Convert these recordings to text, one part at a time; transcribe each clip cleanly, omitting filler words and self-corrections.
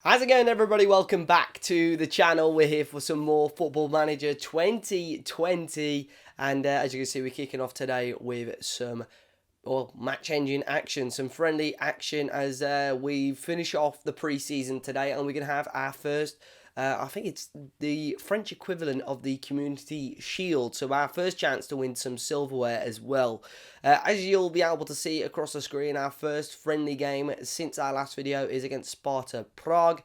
How's it going, everybody? Welcome back to the channel. We're here for some more Football Manager 2020, and as you can see, we're kicking off today with some match-changing action, some friendly action as we finish off the pre-season today, and we're going to have our first I think it's the French equivalent of the Community Shield. So our first chance to win some silverware as well. As you'll be able to see across the screen, our first friendly game since our last video is against Sparta Prague.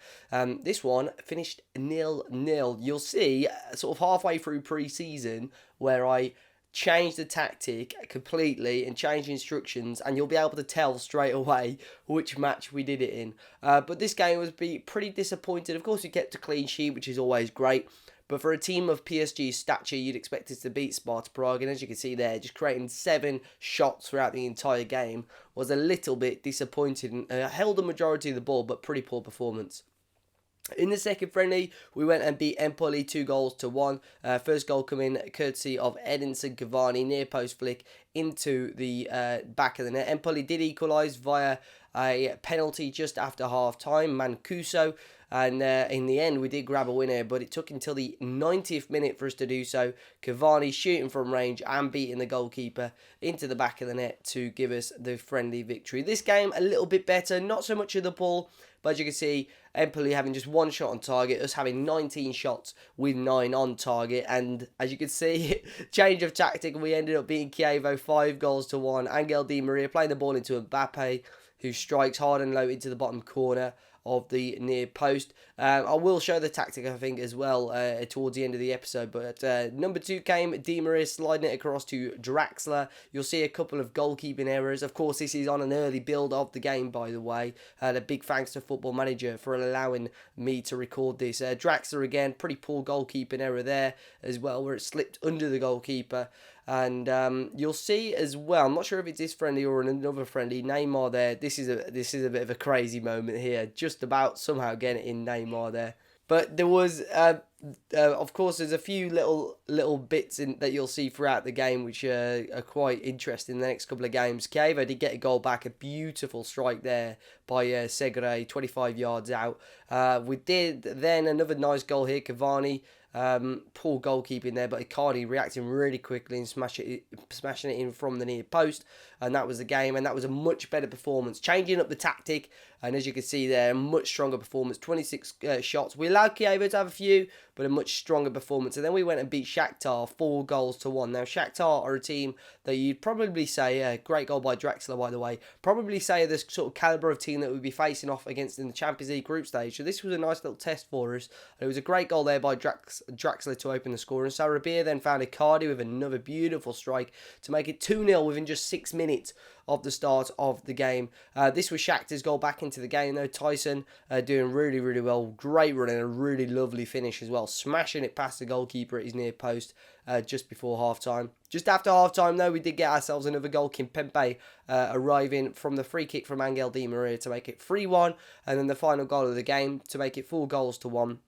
This one finished 0-0. You'll see sort of halfway through pre-season where I change the tactic completely and change instructions, and you'll be able to tell straight away which match we did it in. But this game was pretty disappointed. Of course, we kept a clean sheet, which is always great. But for a team of PSG's stature, you'd expect us to beat Sparta Prague. And as you can see there, just creating 7 shots throughout the entire game was a little bit disappointing. Held the majority of the ball, but pretty poor performance. In the second friendly, we went and beat Empoli 2-1. First goal coming courtesy of Edinson Cavani, near post flick into the back of the net. Empoli did equalise via a penalty just after half time, Mancuso. And in the end, we did grab a winner, but it took until the 90th minute for us to do so. Cavani shooting from range and beating the goalkeeper into the back of the net to give us the friendly victory. This game, a little bit better, not so much of the ball, but as you can see, Empoli having just 1 shot on target, us having 19 shots with 9 on target. And as you can see, change of tactic, we ended up beating Chievo 5-1. Angel Di Maria playing the ball into Mbappe, who strikes hard and low into the bottom corner of the near post. I will show the tactic, I think, as well towards the end of the episode. But number 2 came Di Maria sliding it across to Draxler. You'll see a couple of goalkeeping errors. Of course, this is on an early build of the game, by the way. A big thanks to Football Manager for allowing me to record this. Draxler again, pretty poor goalkeeping error there as well, where it slipped under the goalkeeper. And you'll see as well, I'm not sure if it's this friendly or another friendly, Neymar there. This is a bit of a crazy moment here, just about somehow getting it in Neymar there. But there was, of course, there's a few little bits that you'll see throughout the game which are quite interesting in the next couple of games. Chievo did get a goal back, a beautiful strike there by Segre, 25 yards out. We did then another nice goal here, Cavani. Poor goalkeeping there, but Icardi reacting really quickly and smashing it in from the near post, and that was the game. And that was a much better performance, changing up the tactic. And as you can see there, a much stronger performance. 26 shots. We allowed Chievo to have a few, but a much stronger performance. And then we went and beat Shakhtar 4-1. Now Shakhtar are a team that you'd probably say, great goal by Draxler, by the way, probably say the sort of calibre of team that we'd be facing off against in the Champions League group stage. So this was a nice little test for us. And it was a great goal there by Draxler to open the score. And Sarabia then found Icardi with another beautiful strike to make it 2-0 within just 6 minutes of the start of the game. This was Shakhtar's goal back into the game though. Tyson doing really, really well. Great run and a really lovely finish as well. Smashing it past the goalkeeper at his near post just before half-time. Just after half-time though, we did get ourselves another goal. Kimpembe arriving from the free kick from Angel Di Maria to make it 3-1. And then the final goal of the game to make it 4-1.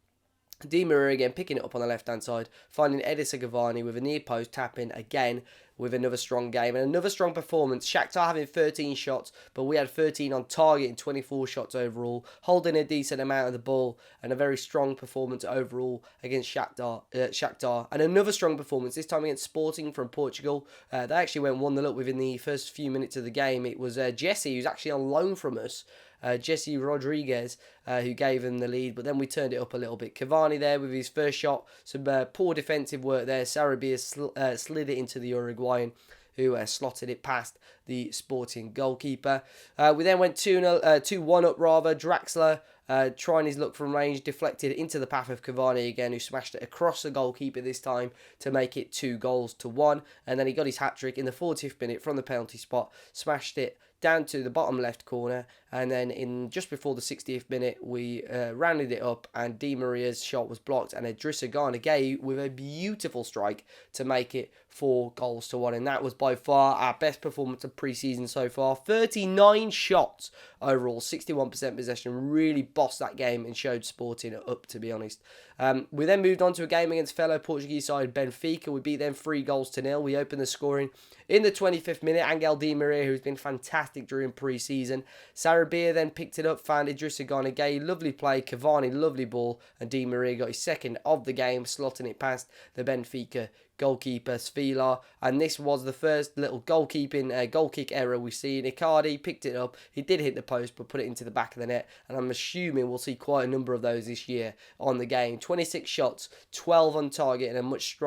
Di Maria again picking it up on the left-hand side, finding Edinson Cavani with a near post tap-in again with another strong game and another strong performance. Shakhtar having 13 shots, but we had 13 on target and 24 shots overall, holding a decent amount of the ball and a very strong performance overall against Shakhtar. And another strong performance, this time against Sporting from Portugal. They actually went 1-0 up within the first few minutes of the game. It was Jesse, who's actually on loan from us, Jesse Rodriguez, who gave them the lead, but then we turned it up a little bit. Cavani there with his first shot, some poor defensive work there. Sarabia slid it into the Uruguayan, who slotted it past the Sporting goalkeeper. We then went 2-1 up rather. Draxler trying his luck from range, deflected into the path of Cavani again, who smashed it across the goalkeeper this time to make it 2-1. And then he got his hat-trick in the 40th minute from the penalty spot, smashed it down to the bottom left corner, and then in just before the 60th minute we rounded it up and Di Maria's shot was blocked and Idrissa Gana Gueye with a beautiful strike to make it 4-1, and that was by far our best performance of pre-season so far. 39 shots overall, 61% possession, really bossed that game and showed Sporting up, to be honest. We then moved on to a game against fellow Portuguese side Benfica. We beat them 3-0. We opened the scoring in the 25th minute. Angel Di Maria, who's been fantastic fantastic during pre-season. Sarabia then picked it up, found Idrissa Gana Gueye, lovely play, Cavani, lovely ball, and Di Maria got his second of the game, slotting it past the Benfica goalkeeper Svila, and this was the first little goal kick error we see. Icardi picked it up, he did hit the post but put it into the back of the net, and I'm assuming we'll see quite a number of those this year on the game. 26 shots, 12 on target, and a much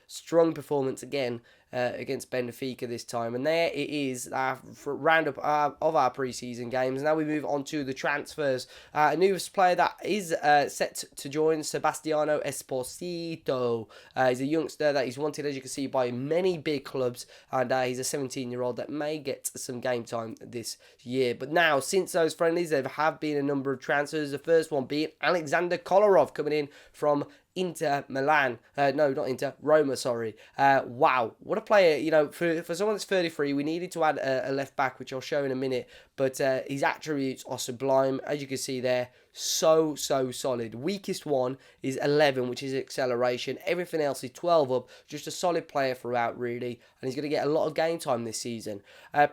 strong performance again against Benfica this time. And there it is, for roundup of our pre-season games. Now we move on to the transfers. A newest player that is set to join, Sebastiano Esposito. He's a youngster that is wanted, as you can see, by many big clubs, and he's a 17-year-old that may get some game time this year. But now, since those friendlies, there have been a number of transfers. The first one being Alexander Kolarov coming in from Inter Milan. No, not Inter, Roma, sorry. Wow, what a player. You know, for someone that's 33, we needed to add a left back, which I'll show in a minute, but his attributes are sublime. As you can see there, so solid. Weakest one is 11, which is acceleration. Everything else is 12 up. Just a solid player throughout, really, and he's going to get a lot of game time this season.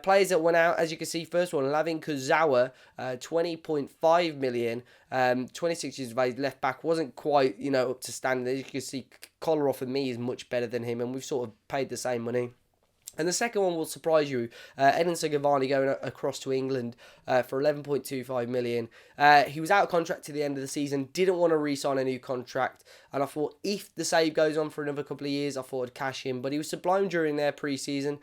Players that went out, as you can see, first one, Lavin Kurzawa, 20.5 million. 26 years of age, left back, wasn't quite, you know, up to standard. As you can see, Kolarov for me is much better than him, and we've sort of paid the same money. And the second one will surprise you. Edinson Cavani going across to England for 11.25 million. He was out of contract to the end of the season, didn't want to re-sign a new contract, and I thought if the save goes on for another couple of years, I thought I'd cash him. But he was sublime during their pre-season.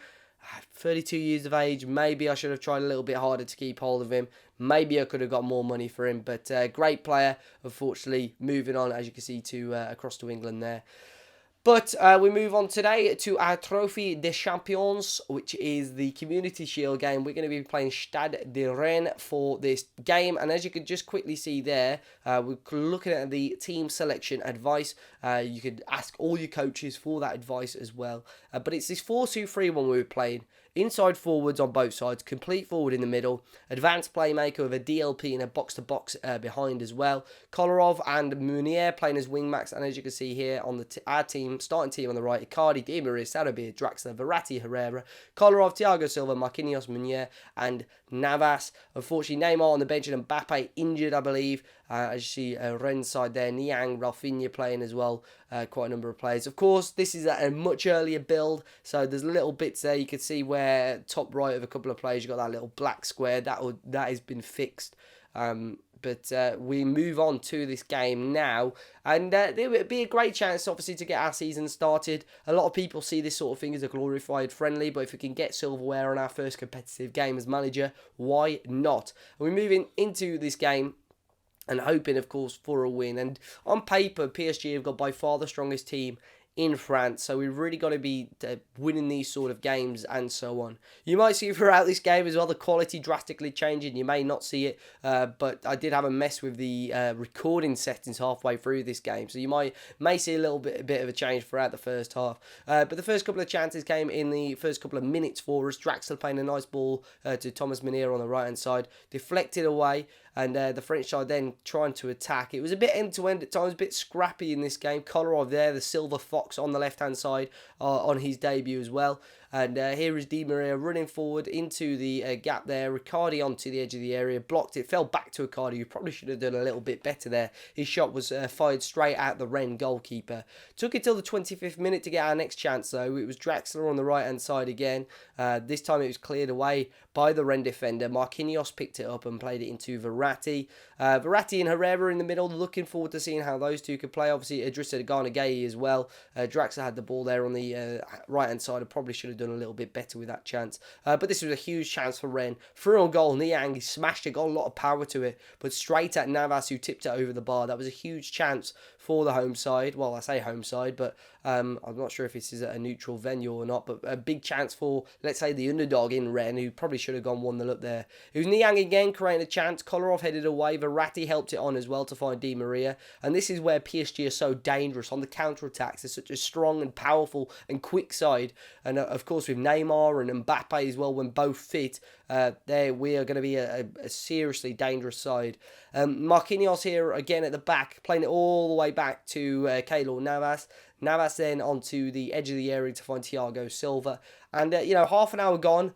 32 years of age, maybe I should have tried a little bit harder to keep hold of him. Maybe I could have got more money for him, but great player. Unfortunately, moving on, as you can see, to across to England there. But we move on today to our Trophy des Champions, which is the Community Shield game. We're going to be playing Stade de Rennes for this game. And as you can just quickly see there, we're looking at the team selection advice. You could ask all your coaches for that advice as well. But it's this 4-2-3-1 we were playing. Inside forwards on both sides, complete forward in the middle, advanced playmaker with a DLP and a box-to-box behind as well. Kolarov and Munier playing as wing-backs, and as you can see here on our team, starting team on the right, Icardi, Di Maria, Sarabia, Draxler, Verratti, Herrera, Kolarov, Thiago Silva, Marquinhos, Munier, and Navas. Unfortunately, Neymar on the bench and Mbappe injured, I believe. As you see, Rennes side there, Niang, Rafinha playing as well. Quite a number of players. Of course, this is a much earlier build, so there's little bits there you can see where top right of a couple of players, you've got that little black square. That has been fixed. But we move on to this game now, and there would be a great chance, obviously, to get our season started. A lot of people see this sort of thing as a glorified friendly, but if we can get silverware on our first competitive game as manager, why not? And we're moving into this game and hoping, of course, for a win. And on paper, PSG have got by far the strongest team in France, so we've really got to be winning these sort of games and so on. You might see throughout this game as well the quality drastically changing. You may not see it, but I did have a mess with the recording settings halfway through this game, so you may see a bit of a change throughout the first half. But the first couple of chances came in the first couple of minutes for us. Draxler playing a nice ball to Thomas Meunier on the right hand side, deflected away. And the French side then trying to attack. It was a bit end-to-end at times, a bit scrappy in this game. Kolarov there, the Silver Fox on the left-hand side on his debut as well. And here is Di Maria running forward into the gap there. Icardi onto the edge of the area, blocked it, fell back to Icardi, who probably should have done a little bit better there. His shot was fired straight at the Rennes goalkeeper. Took it till the 25th minute to get our next chance, though. It was Draxler on the right-hand side again. This time it was cleared away by the Rennes defender. Marquinhos picked it up and played it into Verratti. Verratti and Herrera in the middle. Looking forward to seeing how those two could play. Obviously, Idrissa Gana Gueye as well. Draxler had the ball there on the right-hand side. I probably should have done a little bit better with that chance. But this was a huge chance for Rennes. Through on goal, Niang, he smashed it, got a lot of power to it, but straight at Navas, who tipped it over the bar. That was a huge chance for the home side. Well, I say home side, but I'm not sure if this is at a neutral venue or not, but a big chance for, let's say, the underdog in Rennes, who probably should have gone 1-0 up there. It was Niang again creating a chance. Kolarov headed away. Verratti helped it on as well to find Di Maria. And this is where PSG are so dangerous on the counter-attacks. They're such a strong and powerful and quick side. And of course, with Neymar and Mbappe as well, when both fit, there we are going to be a seriously dangerous side. Marquinhos here again at the back, playing it all the way back to Keylor Navas. Navas then onto the edge of the area to find Thiago Silva. And, half an hour gone.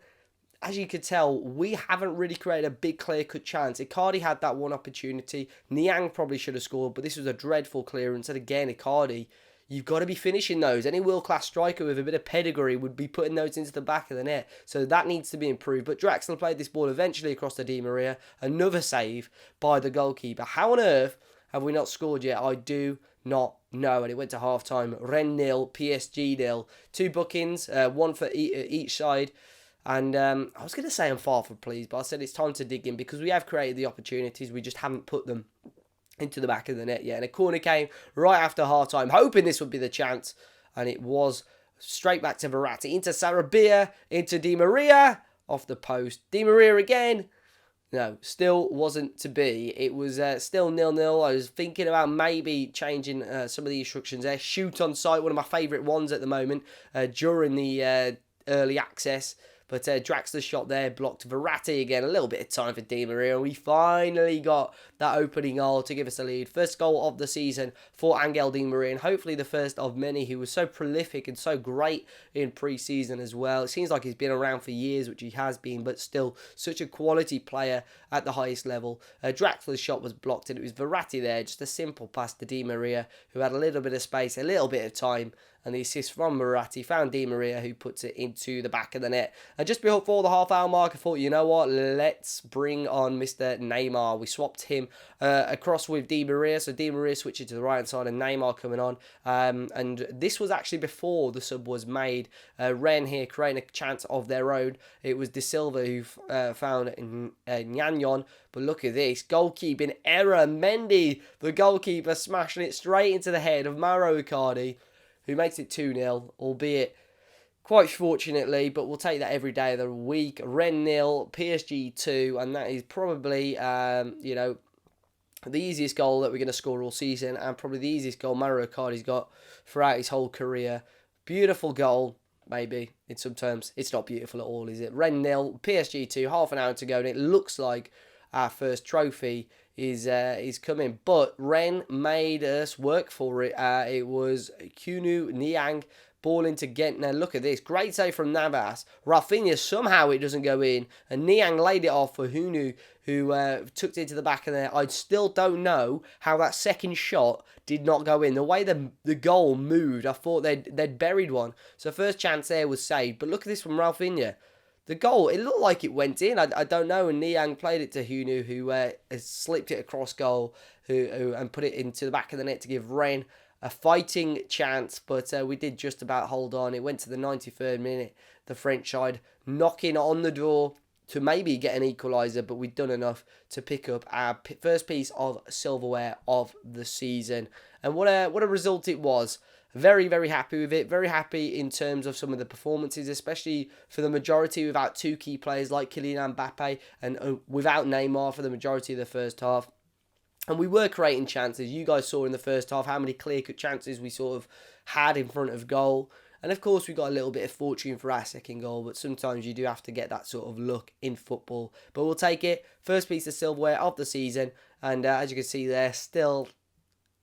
as you could tell, we haven't really created a big clear-cut chance. Icardi had that one opportunity. Niang probably should have scored, but this was a dreadful clearance. And again, Icardi, you've got to be finishing those. Any world-class striker with a bit of pedigree would be putting those into the back of the net. So that needs to be improved. But Draxler played this ball eventually across to Di Maria. Another save by the goalkeeper. How on earth have we not scored yet? I do not know. And it went to half-time. Rennes 0, PSG 0. 2 bookings, one for each side. And I was going to say I'm far from pleased, but I said it's time to dig in because we have created the opportunities. We just haven't put them into the back of the net yet. And a corner came right after half-time, hoping this would be the chance. And it was straight back to Verratti. Into Sarabia, into Di Maria, off the post. Di Maria again. No, still wasn't to be. It was still 0-0. I was thinking about maybe changing some of the instructions there. Shoot on sight, one of my favourite ones at the moment during the early access. But Draxler's shot there blocked Verratti again. A little bit of time for Di Maria. We finally got that opening goal to give us a lead. First goal of the season for Angel Di Maria. And hopefully the first of many. He was so prolific and so great in pre-season as well. It seems like he's been around for years, which he has been. But still such a quality player at the highest level. Draxler's shot was blocked. And it was Verratti there. Just a simple pass to Di Maria, who had a little bit of space, a little bit of time. And the assist from Verratti found Di Maria, who puts it into the back of the net. And just before the half-hour mark, I thought, you know what, let's bring on Mr. Neymar. We swapped him across with Di Maria. So Di Maria switching to the right-hand side and Neymar coming on. And this was actually before the sub was made. Rennes here creating a chance of their own. It was De Silva who found Nyanyon. But look at this, goalkeeping error. Mendy, the goalkeeper, smashing it straight into the head of Mauro Icardi, who makes it 2-0, albeit quite fortunately, but we'll take that every day of the week. Rennes 0, PSG 2, and that is probably, you know, the easiest goal that we're going to score all season, and probably the easiest goal Mauro Icardi's got throughout his whole career. Beautiful goal, maybe, in some terms. It's not beautiful at all, is it? Rennes 0, PSG 2, half an hour to go, and it looks like our first trophy is coming, but Rennes made us work for it. It was Kunu Niang ball into Gentner. Look at this, great save from Navas. Rafinha, somehow it doesn't go in, and Niang laid it off for Hunu, who took it to the back of there. I still don't know how that second shot did not go in. The way the goal moved, I thought they'd buried one. So first chance there was saved, but look at this from Rafinha. The goal, it looked like it went in. I don't know. And Niang played it to Hunu, who has slipped it across goal and put it into the back of the net to give Rennes a fighting chance. But we did just about hold on. It went to the 93rd minute. The French side knocking on the door to maybe get an equaliser, but we'd done enough to pick up our first piece of silverware of the season. And what a result it was. Very, very happy with it. Very happy in terms of some of the performances, especially for the majority without two key players like Kylian Mbappe and without Neymar for the majority of the first half. And we were creating chances. You guys saw in the first half how many clear-cut chances we sort of had in front of goal. And of course, we got a little bit of fortune for our second goal, but sometimes you do have to get that sort of luck in football. But we'll take it. First piece of silverware of the season. And as you can see there, still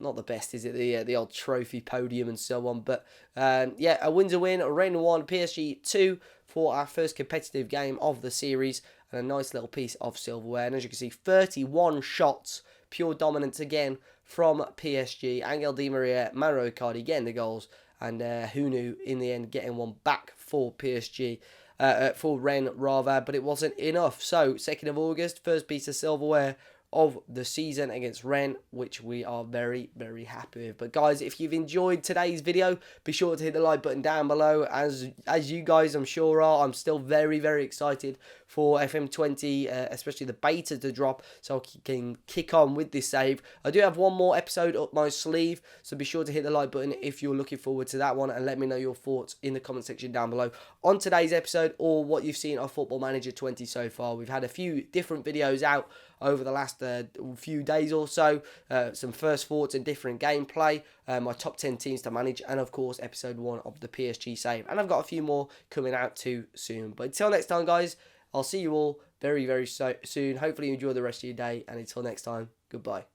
not the best, is it? The old trophy podium and so on. But yeah, a win's a win. Rennes 1, PSG 2 for our first competitive game of the series. And a nice little piece of silverware. And as you can see, 31 shots. Pure dominance again from PSG. Angel Di Maria, Mauro Icardi getting the goals. And Hunu in the end getting one back for PSG. For Rennes rather. But it wasn't enough. So 2nd of August, first piece of silverware of the season against Rennes, which we are very, very happy with. But guys, if you've enjoyed today's video, be sure to hit the like button down below. As you guys I'm sure are, I'm still very, very excited for FM20, especially the beta to drop, so I can kick on with this save. I do have one more episode up my sleeve, so be sure to hit the like button if you're looking forward to that one, and let me know your thoughts in the comment section down below on today's episode, or what you've seen of Football Manager 20 so far. We've had a few different videos out over the last few days or so, some first thoughts and different gameplay, my top 10 teams to manage, and of course episode 1 of the PSG save, and I've got a few more coming out too soon. But until next time guys, I'll see you all very, very soon. Hopefully you enjoy the rest of your day, and until next time, goodbye.